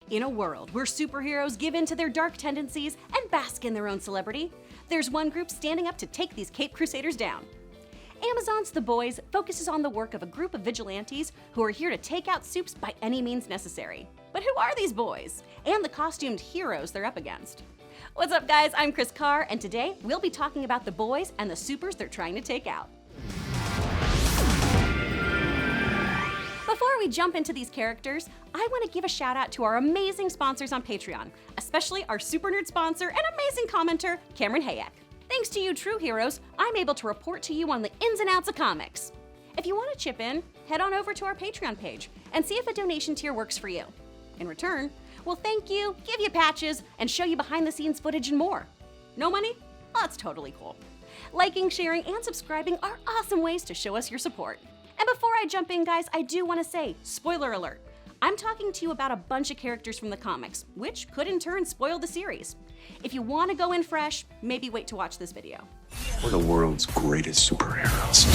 In a world where superheroes give in to their dark tendencies and bask in their own celebrity, there's one group standing up to take these Cape Crusaders down. Amazon's The Boys focuses on the work of a group of vigilantes who are here to take out supes by any means necessary. But who are these boys? And the costumed heroes they're up against? What's up, guys? I'm Kris Carr, and today we'll be talking about the boys and the supers they're trying to take out. Before we jump into these characters, I want to give a shout out to our amazing sponsors on Patreon, especially our super nerd sponsor and amazing commenter, Cameron Hayek. Thanks to you true heroes, I'm able to report to you on the ins and outs of comics. If you want to chip in, head on over to our Patreon page and see if a donation tier works for you. In return, we'll thank you, give you patches, and show you behind the scenes footage and more. No money? Well, that's totally cool. Liking, sharing, and subscribing are awesome ways to show us your support. And before I jump in, guys, I do want to say, spoiler alert, I'm talking to you about a bunch of characters from the comics, which could in turn spoil the series. If you want to go in fresh, maybe wait to watch this video. We're the world's greatest superheroes.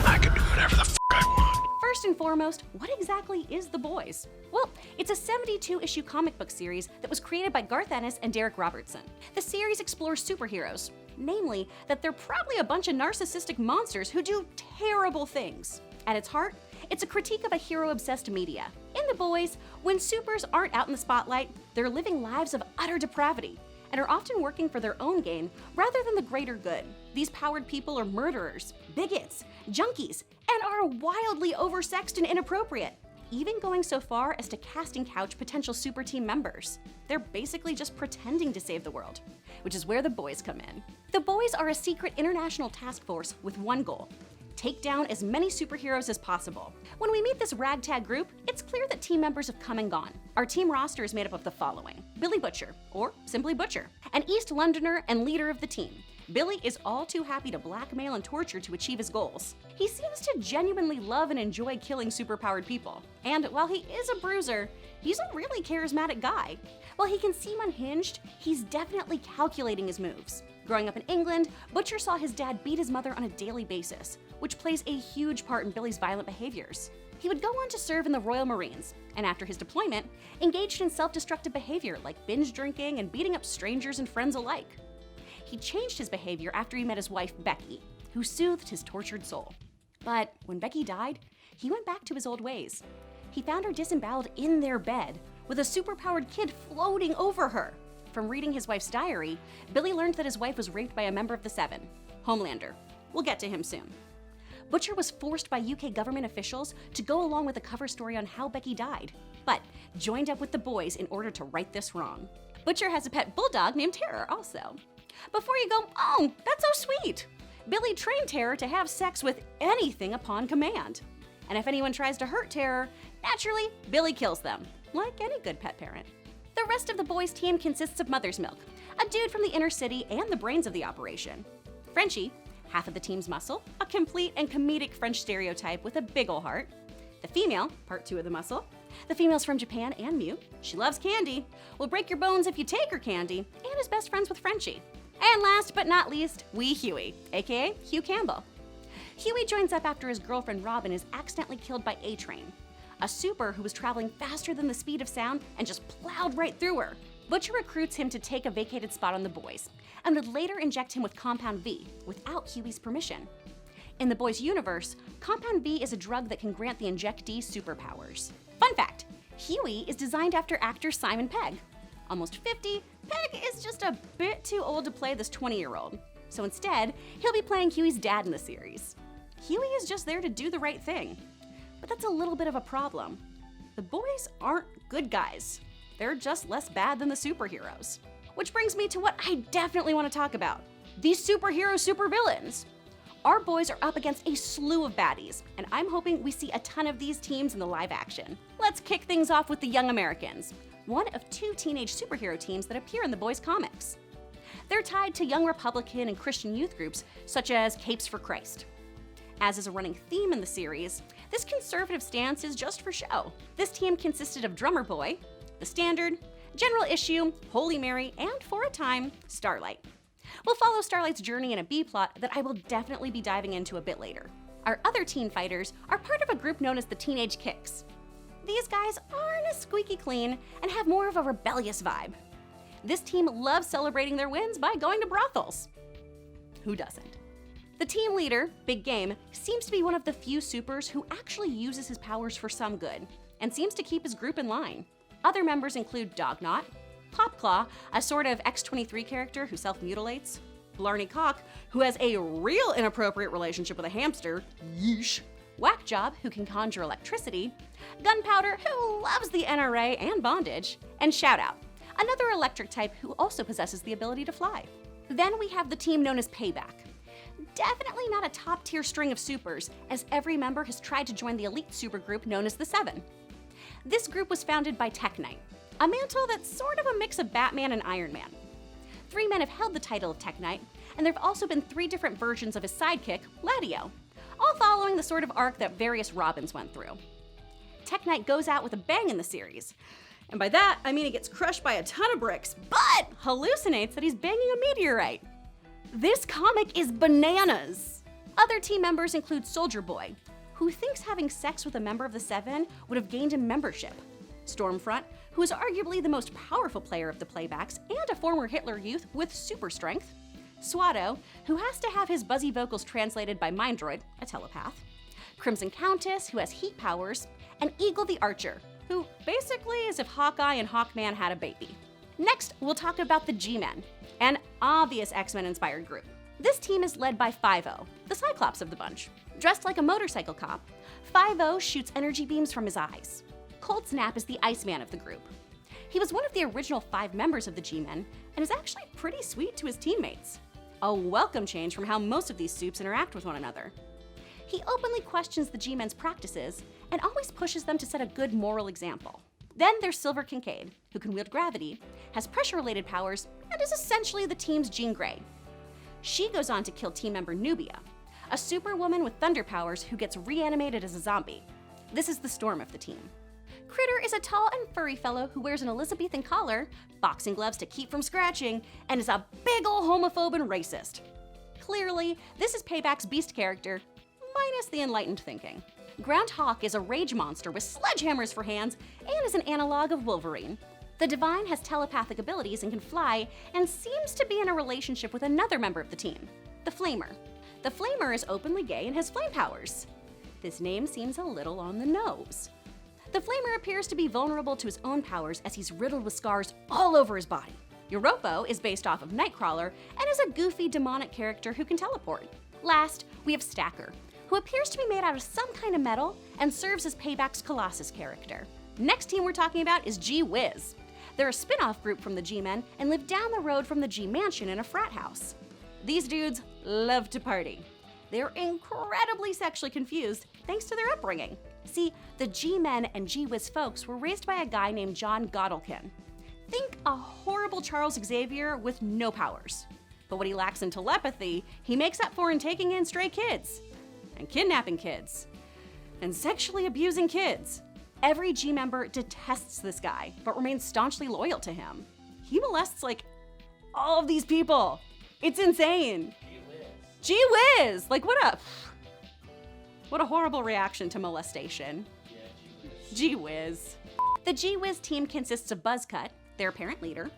I can do whatever the I want. First and foremost, what exactly is The Boys? Well, it's a 72-issue comic book series that was created by Garth Ennis and Derek Robertson. The series explores superheroes, namely that they're probably a bunch of narcissistic monsters who do terrible things. At its heart, it's a critique of a hero-obsessed media. In The Boys, when supers aren't out in the spotlight, they're living lives of utter depravity and are often working for their own gain rather than the greater good. These powered people are murderers, bigots, junkies, and are wildly oversexed and inappropriate, even going so far as to casting couch potential super team members. They're basically just pretending to save the world, which is where the boys come in. The boys are a secret international task force with one goal: take down as many superheroes as possible. When we meet this ragtag group, it's clear that team members have come and gone. Our team roster is made up of the following: Billy Butcher, or simply Butcher, an East Londoner and leader of the team. Billy is all too happy to blackmail and torture to achieve his goals. He seems to genuinely love and enjoy killing superpowered people. And while he is a bruiser, he's a really charismatic guy. While he can seem unhinged, he's definitely calculating his moves. Growing up in England, Butcher saw his dad beat his mother on a daily basis, which plays a huge part in Billy's violent behaviors. He would go on to serve in the Royal Marines, and after his deployment, engaged in self-destructive behavior like binge drinking and beating up strangers and friends alike. He changed his behavior after he met his wife, Becky, who soothed his tortured soul. But when Becky died, he went back to his old ways. He found her disemboweled in their bed, with a superpowered kid floating over her. From reading his wife's diary, Billy learned that his wife was raped by a member of the Seven, Homelander. We'll get to him soon. Butcher was forced by UK government officials to go along with a cover story on how Becky died, but joined up with the boys in order to right this wrong. Butcher has a pet bulldog named Terror also. Before you go, oh, that's so sweet! Billy trained Terror to have sex with anything upon command. And if anyone tries to hurt Terror, naturally, Billy kills them, like any good pet parent. The rest of the boys' team consists of Mother's Milk, a dude from the inner city and the brains of the operation. Frenchie, half of the team's muscle, a complete and comedic French stereotype with a big ol' heart. The female, part 2 of the muscle. The female's from Japan and mute. She loves candy, will break your bones if you take her candy, and is best friends with Frenchie. And last but not least, wee Huey, aka Hugh Campbell. Huey joins up after his girlfriend Robin is accidentally killed by A-Train, a super who was traveling faster than the speed of sound and just plowed right through her. Butcher recruits him to take a vacated spot on the boys, and would later inject him with Compound V without Huey's permission. In the boys' universe, Compound V is a drug that can grant the injectee superpowers. Fun fact, Huey is designed after actor Simon Pegg. Almost 50, Pegg is just a bit too old to play this 20-year-old. So instead, he'll be playing Huey's dad in the series. Huey is just there to do the right thing. But that's a little bit of a problem. The boys aren't good guys. They're just less bad than the superheroes. Which brings me to what I definitely want to talk about: these superhero supervillains. Our boys are up against a slew of baddies, and I'm hoping we see a ton of these teams in the live action. Let's kick things off with the Young Americans, one of 2 teenage superhero teams that appear in the boys' comics. They're tied to young Republican and Christian youth groups such as Capes for Christ. As is a running theme in the series, this conservative stance is just for show. This team consisted of Drummer Boy, The Standard, General Issue, Holy Mary, and for a time, Starlight. We'll follow Starlight's journey in a B-plot that I will definitely be diving into a bit later. Our other teen fighters are part of a group known as the Teenage Kicks. These guys aren't as squeaky clean and have more of a rebellious vibe. This team loves celebrating their wins by going to brothels. Who doesn't? The team leader, Big Game, seems to be one of the few supers who actually uses his powers for some good and seems to keep his group in line. Other members include Dognot, Popclaw, a sort of X-23 character who self-mutilates, Blarney Cock, who has a real inappropriate relationship with a hamster, yeesh, Whackjob, who can conjure electricity, Gunpowder, who loves the NRA and bondage, and Shoutout, another electric type who also possesses the ability to fly. Then we have the team known as Payback. Definitely not a top-tier string of supers, as every member has tried to join the elite supergroup known as the Seven. This group was founded by Tech Knight, a mantle that's sort of a mix of Batman and Iron Man. 3 men have held the title of Tech Knight, and there have also been 3 different versions of his sidekick, Ladio, all following the sort of arc that various Robins went through. Tech Knight goes out with a bang in the series, and by that, I mean he gets crushed by a ton of bricks, but hallucinates that he's banging a meteorite. This comic is bananas! Other team members include Soldier Boy, who thinks having sex with a member of the Seven would have gained him membership, Stormfront, who is arguably the most powerful player of the Playbacks and a former Hitler Youth with super strength, Swatto, who has to have his buzzy vocals translated by Mindroid, a telepath, Crimson Countess, who has heat powers, and Eagle the Archer, who basically is if Hawkeye and Hawkman had a baby. Next, we'll talk about the G-Men, an obvious X-Men inspired group. This team is led by 5-0, the Cyclops of the bunch. Dressed like a motorcycle cop, 5-0 shoots energy beams from his eyes. Cold Snap is the Iceman of the group. He was one of the original 5 members of the G-Men and is actually pretty sweet to his teammates. A welcome change from how most of these supes interact with one another. He openly questions the G-Men's practices and always pushes them to set a good moral example. Then there's Silver Kincaid, who can wield gravity, has pressure-related powers, and is essentially the team's Jean Grey. She goes on to kill team member Nubia, a superwoman with thunder powers who gets reanimated as a zombie. This is the Storm of the team. Critter is a tall and furry fellow who wears an Elizabethan collar, boxing gloves to keep from scratching, and is a big ol' homophobe and racist. Clearly, this is Payback's beast character, minus the enlightened thinking. Groundhawk is a rage monster with sledgehammers for hands and is an analog of Wolverine. The Divine has telepathic abilities and can fly, and seems to be in a relationship with another member of the team, the Flamer. The Flamer is openly gay and has flame powers. This name seems a little on the nose. The Flamer appears to be vulnerable to his own powers as he's riddled with scars all over his body. Europo is based off of Nightcrawler and is a goofy demonic character who can teleport. Last, we have Stacker, who appears to be made out of some kind of metal and serves as Payback's Colossus character. Next team we're talking about is G-Wiz. They're a spin-off group from the G-Men and live down the road from the G-Mansion in a frat house. These dudes love to party. They're incredibly sexually confused thanks to their upbringing. See, the G-Men and G-Wiz folks were raised by a guy named John Godolkin. Think a horrible Charles Xavier with no powers. But what he lacks in telepathy, he makes up for in taking in stray kids, and kidnapping kids, and sexually abusing kids. Every G-member detests this guy, but remains staunchly loyal to him. He molests, like, all of these people. It's insane. Gee-whiz! Like, what a horrible reaction to molestation. Gee-whiz. The Gee-Whiz team consists of Buzzcut, their apparent leader,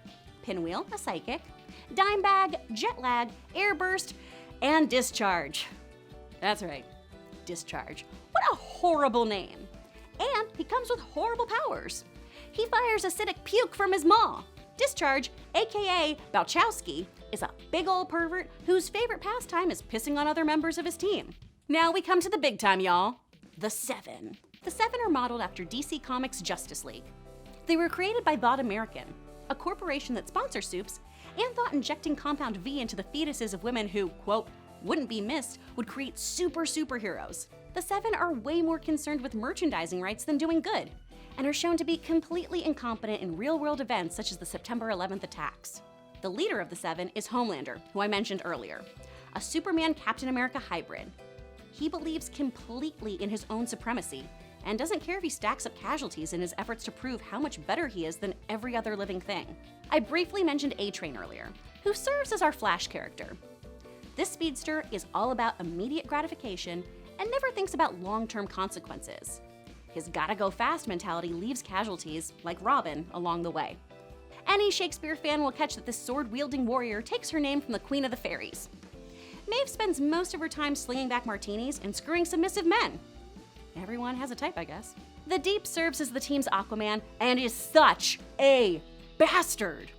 Pinwheel, a psychic, Dimebag, Jetlag, Airburst, and Discharge. That's right, Discharge. What a horrible name. And he comes with horrible powers. He fires acidic puke from his maw. Discharge, aka Balchowski, is a big ol' pervert whose favorite pastime is pissing on other members of his team. Now we come to the big time, y'all. The Seven. The Seven are modeled after DC Comics' Justice League. They were created by Vought American, a corporation that sponsors soups and thought injecting Compound V into the fetuses of women who, quote, wouldn't be missed would create superheroes. The Seven are way more concerned with merchandising rights than doing good, and are shown to be completely incompetent in real-world events such as the September 11th attacks. The leader of the Seven is Homelander, who I mentioned earlier, a Superman-Captain America hybrid. He believes completely in his own supremacy, and doesn't care if he stacks up casualties in his efforts to prove how much better he is than every other living thing. I briefly mentioned A-Train earlier, who serves as our Flash character. This speedster is all about immediate gratification and never thinks about long-term consequences. His gotta go fast mentality leaves casualties, like Robin, along the way. Any Shakespeare fan will catch that this sword-wielding warrior takes her name from the Queen of the Fairies. Maeve spends most of her time slinging back martinis and screwing submissive men. Everyone has a type, I guess. The Deep serves as the team's Aquaman and is such a bastard.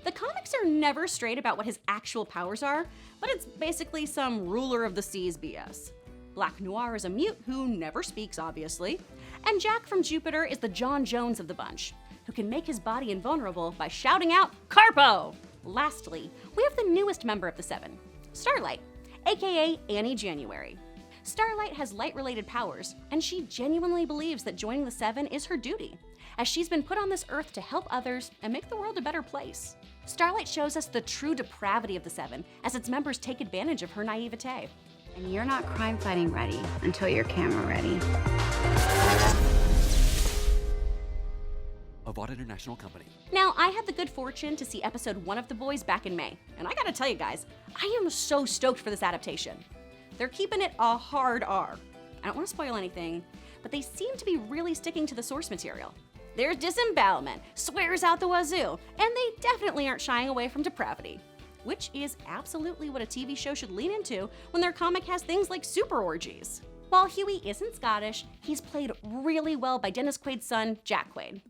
The comics are never straight about what his actual powers are, but it's basically some ruler of the seas BS. Black Noir is a mute who never speaks, obviously, and Jack from Jupiter is the John Jones of the bunch, who can make his body invulnerable by shouting out, "Carpo!" Lastly, we have the newest member of the Seven, Starlight, aka Annie January. Starlight has light-related powers, and she genuinely believes that joining the Seven is her duty, as she's been put on this earth to help others and make the world a better place. Starlight shows us the true depravity of the Seven, as its members take advantage of her naivete. And you're not crime-fighting ready until you're camera ready. A Vought International company. Now, I had the good fortune to see episode 1 of The Boys back in May, and I gotta tell you guys, I am so stoked for this adaptation. They're keeping it a hard R. I don't want to spoil anything, but they seem to be really sticking to the source material. There's disembowelment, swears out the wazoo, and they definitely aren't shying away from depravity, which is absolutely what a TV show should lean into when their comic has things like super orgies. While Huey isn't Scottish, he's played really well by Dennis Quaid's son, Jack Quaid.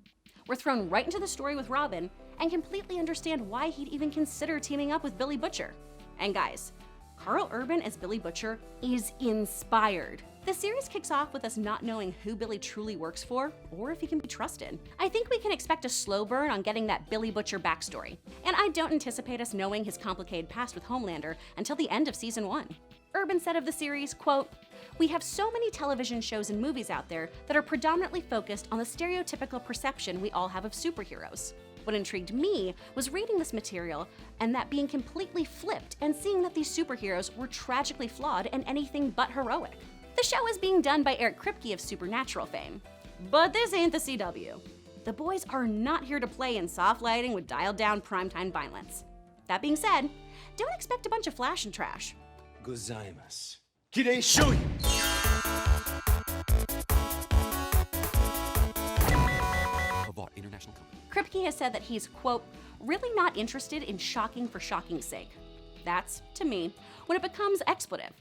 We're thrown right into the story with Robin and completely understand why he'd even consider teaming up with Billy Butcher. And guys, Carl Urban as Billy Butcher is inspired. The series kicks off with us not knowing who Billy truly works for or if he can be trusted. I think we can expect a slow burn on getting that Billy Butcher backstory, and I don't anticipate us knowing his complicated past with Homelander until the end of season 1. Urban said of the series, quote, "We have so many television shows and movies out there that are predominantly focused on the stereotypical perception we all have of superheroes. What intrigued me was reading this material and that being completely flipped and seeing that these superheroes were tragically flawed and anything but heroic." The show is being done by Eric Kripke of Supernatural fame. But this ain't the CW. The boys are not here to play in soft lighting with dialed down primetime violence. That being said, don't expect a bunch of flash and trash. Gozaimasu. Kirei shoyu. A Vought International company. Kripke has said that he's, quote, "really not interested in shocking for shocking's sake." That's, to me, when it becomes expletive.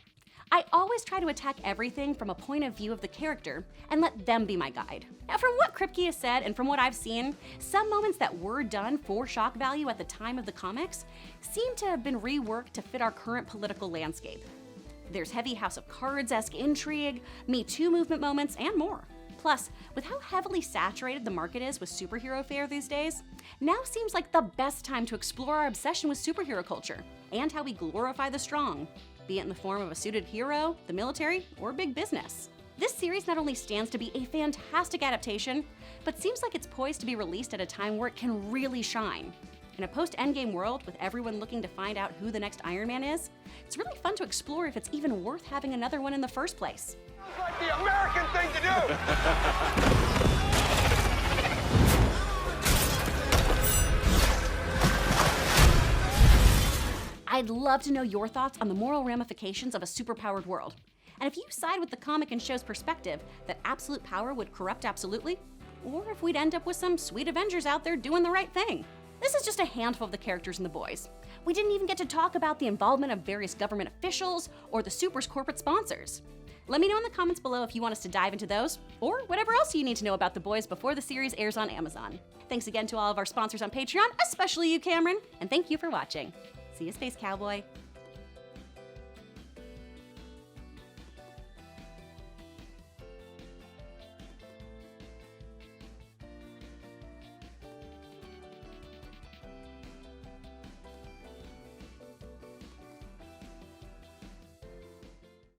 I always try to attack everything from a point of view of the character and let them be my guide. Now, from what Kripke has said and from what I've seen, some moments that were done for shock value at the time of the comics seem to have been reworked to fit our current political landscape. There's heavy House of Cards-esque intrigue, Me Too movement moments, and more. Plus, with how heavily saturated the market is with superhero fare these days, now seems like the best time to explore our obsession with superhero culture and how we glorify the strong, be it in the form of a suited hero, the military, or big business. This series not only stands to be a fantastic adaptation, but seems like it's poised to be released at a time where it can really shine. In a post-Endgame world with everyone looking to find out who the next Iron Man is, it's really fun to explore if it's even worth having another one in the first place. Sounds like the American thing to do! I'd love to know your thoughts on the moral ramifications of a superpowered world. And if you side with the comic and show's perspective that absolute power would corrupt absolutely, or if we'd end up with some sweet Avengers out there doing the right thing. This is just a handful of the characters in The Boys. We didn't even get to talk about the involvement of various government officials or the Super's corporate sponsors. Let me know in the comments below if you want us to dive into those, or whatever else you need to know about The Boys before the series airs on Amazon. Thanks again to all of our sponsors on Patreon, especially you, Cameron, and thank you for watching. See you, Space Cowboy.